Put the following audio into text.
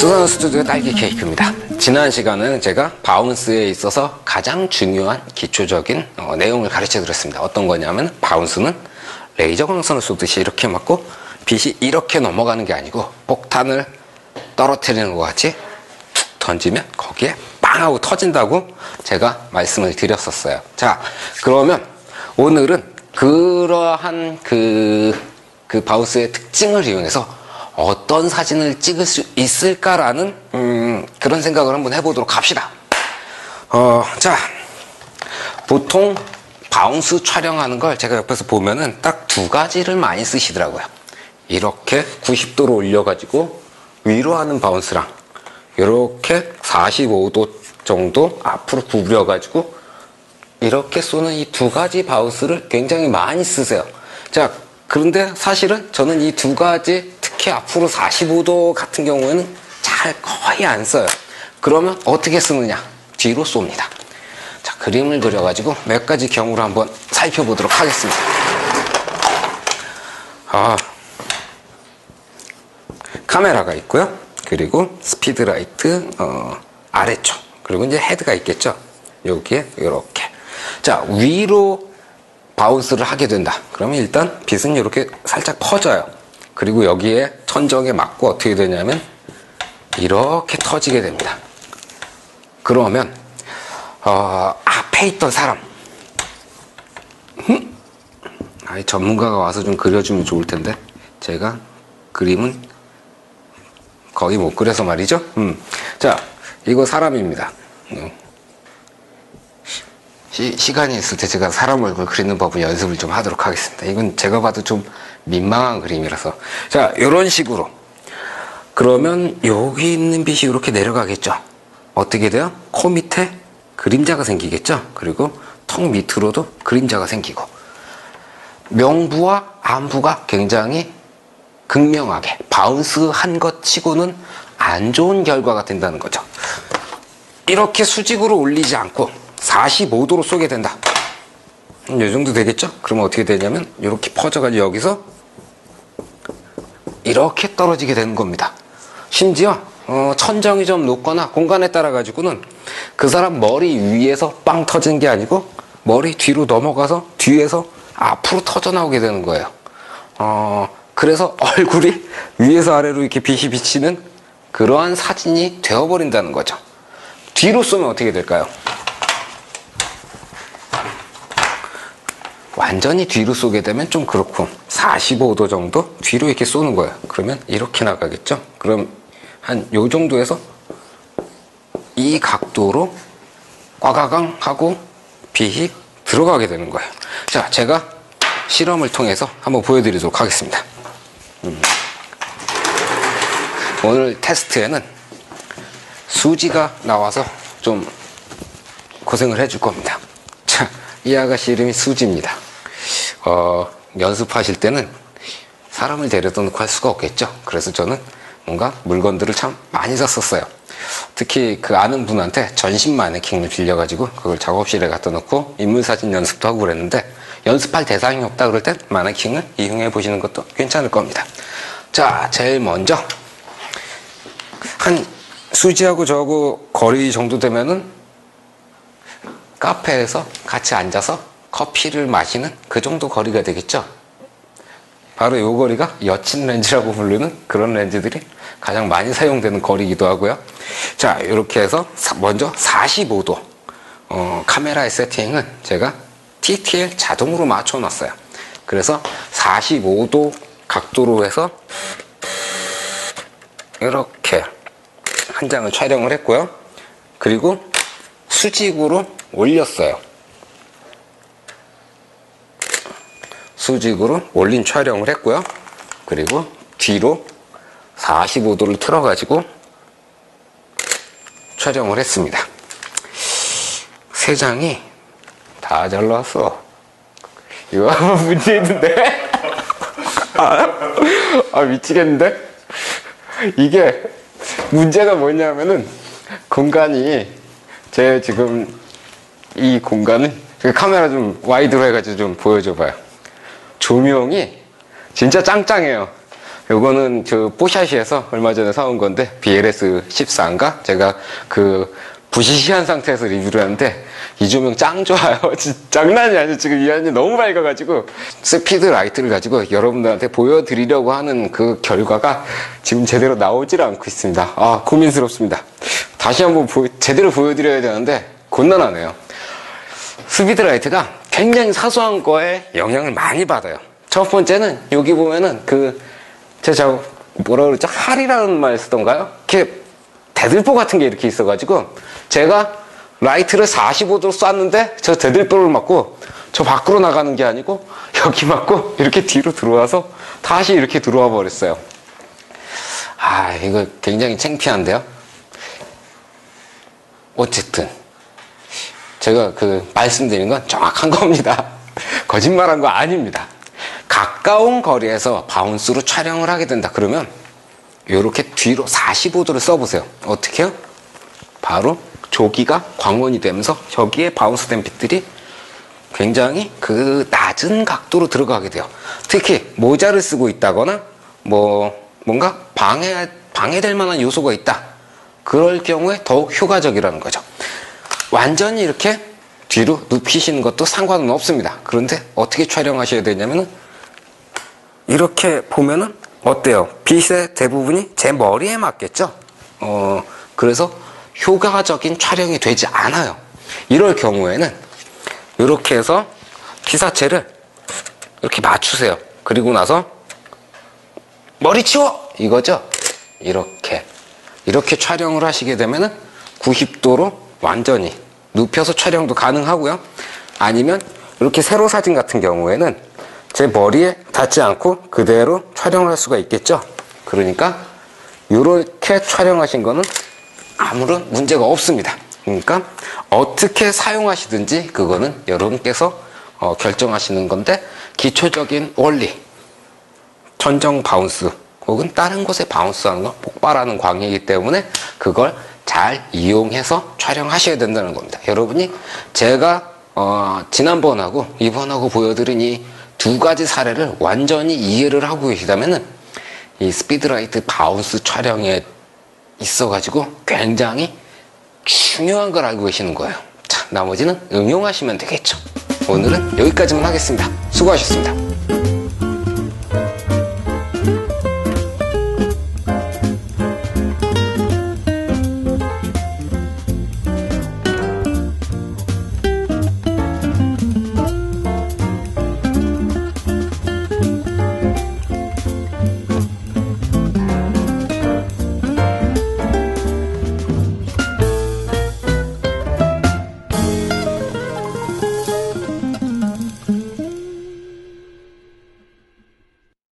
수산 스튜디오 딸기 케이크입니다. 지난 시간에는 제가 바운스에 있어서 가장 중요한 기초적인 내용을 가르쳐 드렸습니다. 어떤 거냐면 바운스는 레이저 광선을 쏘듯이 이렇게 맞고 빛이 이렇게 넘어가는 게 아니고 폭탄을 떨어뜨리는 것 같이 툭 던지면 거기에 빵 하고 터진다고 제가 말씀을 드렸었어요. 자, 그러면 오늘은 그러한 그 바운스의 특징을 이용해서 어떤 사진을 찍을 수 있을까라는 그런 생각을 한번 해보도록 합시다. 자, 보통 바운스 촬영하는 걸 제가 옆에서 보면은 딱 두 가지를 많이 쓰시더라고요. 이렇게 90도로 올려가지고 위로 하는 바운스랑 이렇게 45도 정도 앞으로 구부려가지고 이렇게 쏘는 이 두 가지 바운스를 굉장히 많이 쓰세요. 자, 그런데 사실은 저는 이 두 가지 특히 앞으로 45도 같은 경우에는 잘 거의 안 써요. 그러면 어떻게 쓰느냐? 뒤로 쏩니다. 자, 그림을 그려가지고 몇 가지 경우를 한번 살펴보도록 하겠습니다. 카메라가 있고요. 그리고 스피드라이트 아래쪽, 그리고 이제 헤드가 있겠죠. 여기에 이렇게. 자, 위로 바운스를 하게 된다. 그러면 일단 빛은 이렇게 살짝 퍼져요. 그리고 여기에 천정에 맞고 어떻게 되냐면 이렇게 터지게 됩니다. 그러면 앞에 있던 사람, 전문가가 와서 좀 그려주면 좋을 텐데 제가 그림은 거의 못 그려서 말이죠. 자, 이거 사람입니다. 시간이 있을 때 제가 사람 얼굴 그리는 법을 연습을 좀 하도록 하겠습니다. 이건 제가 봐도 좀 민망한 그림이라서. 자, 이런 식으로. 그러면 여기 있는 빛이 이렇게 내려가겠죠. 어떻게 돼요? 코 밑에 그림자가 생기겠죠. 그리고 턱 밑으로도 그림자가 생기고, 명부와 안부가 굉장히 극명하게 바운스 한 것 치고는 안 좋은 결과가 된다는 거죠. 이렇게 수직으로 올리지 않고 45도로 쏘게 된다. 이 정도 되겠죠? 그러면 어떻게 되냐면 이렇게 퍼져가지고 여기서 이렇게 떨어지게 되는 겁니다. 심지어 천정이 좀 높거나 공간에 따라 가지고는 그 사람 머리 위에서 빵 터진 게 아니고 머리 뒤로 넘어가서 뒤에서 앞으로 터져 나오게 되는 거예요. 그래서 얼굴이 위에서 아래로 이렇게 빛이 비치는 그러한 사진이 되어버린다는 거죠. 뒤로 쏘면 어떻게 될까요? 완전히 뒤로 쏘게 되면 좀 그렇고 45도 정도 뒤로 이렇게 쏘는 거예요. 그러면 이렇게 나가겠죠. 그럼 한 요 정도에서 이 각도로 꽈가강 하고 빛이 들어가게 되는 거예요. 자, 제가 실험을 통해서 한번 보여드리도록 하겠습니다. 오늘 테스트에는 수지가 나와서 좀 고생을 해줄 겁니다. 자, 이 아가씨 이름이 수지입니다. 연습하실 때는 사람을 데려다 놓고 할 수가 없겠죠. 그래서 저는 뭔가 물건들을 참 많이 샀었어요. 특히 그 아는 분한테 전신 마네킹을 빌려가지고 그걸 작업실에 갖다 놓고 인물사진 연습도 하고 그랬는데, 연습할 대상이 없다 그럴 땐 마네킹을 이용해 보시는 것도 괜찮을 겁니다. 자, 제일 먼저 한 수지하고 저하고 거리 정도 되면은 카페에서 같이 앉아서 커피를 마시는 그 정도 거리가 되겠죠. 바로 이 거리가 여친 렌즈라고 부르는 그런 렌즈들이 가장 많이 사용되는 거리이기도 하고요. 자, 이렇게 해서 먼저 45도 카메라의 세팅은 제가 TTL 자동으로 맞춰 놨어요. 그래서 45도 각도로 해서 이렇게 한 장을 촬영을 했고요. 그리고 수직으로 올렸어요. 수직으로 올린 촬영을 했고요. 그리고 뒤로 45도를 틀어가지고 촬영을 했습니다. 세 장이 다 잘 나왔어. 이거 문제 있는데? 미치겠는데? 이게 문제가 뭐냐면은 공간이, 제 지금 이 공간은 카메라 좀 와이드로 해가지고 좀 보여줘봐요. 조명이 진짜 짱짱해요. 요거는 저 뽀샤시에서 얼마 전에 사온 건데 BLS 14인가? 제가 그 부시시한 상태에서 리뷰를 하는데 이 조명 짱 좋아요. 진짜 장난이 아니에요. 지금 이 안이 너무 밝아가지고 스피드 라이트를 가지고 여러분들한테 보여드리려고 하는 그 결과가 지금 제대로 나오질 않고 있습니다. 아, 고민스럽습니다. 다시 한번 제대로 보여드려야 되는데 곤란하네요. 스피드 라이트가 굉장히 사소한 거에 영향을 많이 받아요. 첫 번째는 여기 보면은 제가 뭐라 그러죠? 할이라는 말 쓰던가요? 이렇게 대들보 같은 게 이렇게 있어가지고 제가 라이트를 45도로 쐈는데 저 대들보를 맞고 저 밖으로 나가는 게 아니고 여기 맞고 이렇게 뒤로 들어와서 다시 이렇게 들어와 버렸어요. 아, 이거 굉장히 창피한데요. 어쨌든 제가 말씀드린 건 정확한 겁니다. 거짓말한 거 아닙니다. 가까운 거리에서 바운스로 촬영을 하게 된다 그러면 이렇게 뒤로 45도를 써보세요. 어떻게 해요? 바로 조기가 광원이 되면서 저기에 바운스된 빛들이 굉장히 낮은 각도로 들어가게 돼요. 특히 모자를 쓰고 있다거나 뭔가 방해될 만한 요소가 있다. 그럴 경우에 더욱 효과적이라는 거죠. 완전히 이렇게 뒤로 눕히시는 것도 상관은 없습니다. 그런데 어떻게 촬영하셔야 되냐면은 이렇게 보면은 어때요? 빛의 대부분이 제 머리에 맞겠죠? 그래서 효과적인 촬영이 되지 않아요. 이럴 경우에는 이렇게 해서 피사체를 이렇게 맞추세요. 그리고 나서 머리 치워! 이거죠? 이렇게 촬영을 하시게 되면은 90도로 완전히 눕혀서 촬영도 가능하고요. 아니면 이렇게 세로 사진 같은 경우에는 제 머리에 닿지 않고 그대로 촬영할 수가 있겠죠. 그러니까 이렇게 촬영하신 거는 아무런 문제가 없습니다. 그러니까 어떻게 사용하시든지 그거는 여러분께서 결정하시는 건데, 기초적인 원리, 천정 바운스 혹은 다른 곳에 바운스하는 건 폭발하는 광이기 때문에 그걸 잘 이용해서 촬영하셔야 된다는 겁니다. 여러분이 제가 지난번하고 이번하고 보여드린 이 두 가지 사례를 완전히 이해를 하고 계시다면은 이 스피드라이트 바운스 촬영에 있어가지고 굉장히 중요한 걸 알고 계시는 거예요. 자, 나머지는 응용하시면 되겠죠. 오늘은 여기까지만 하겠습니다. 수고하셨습니다.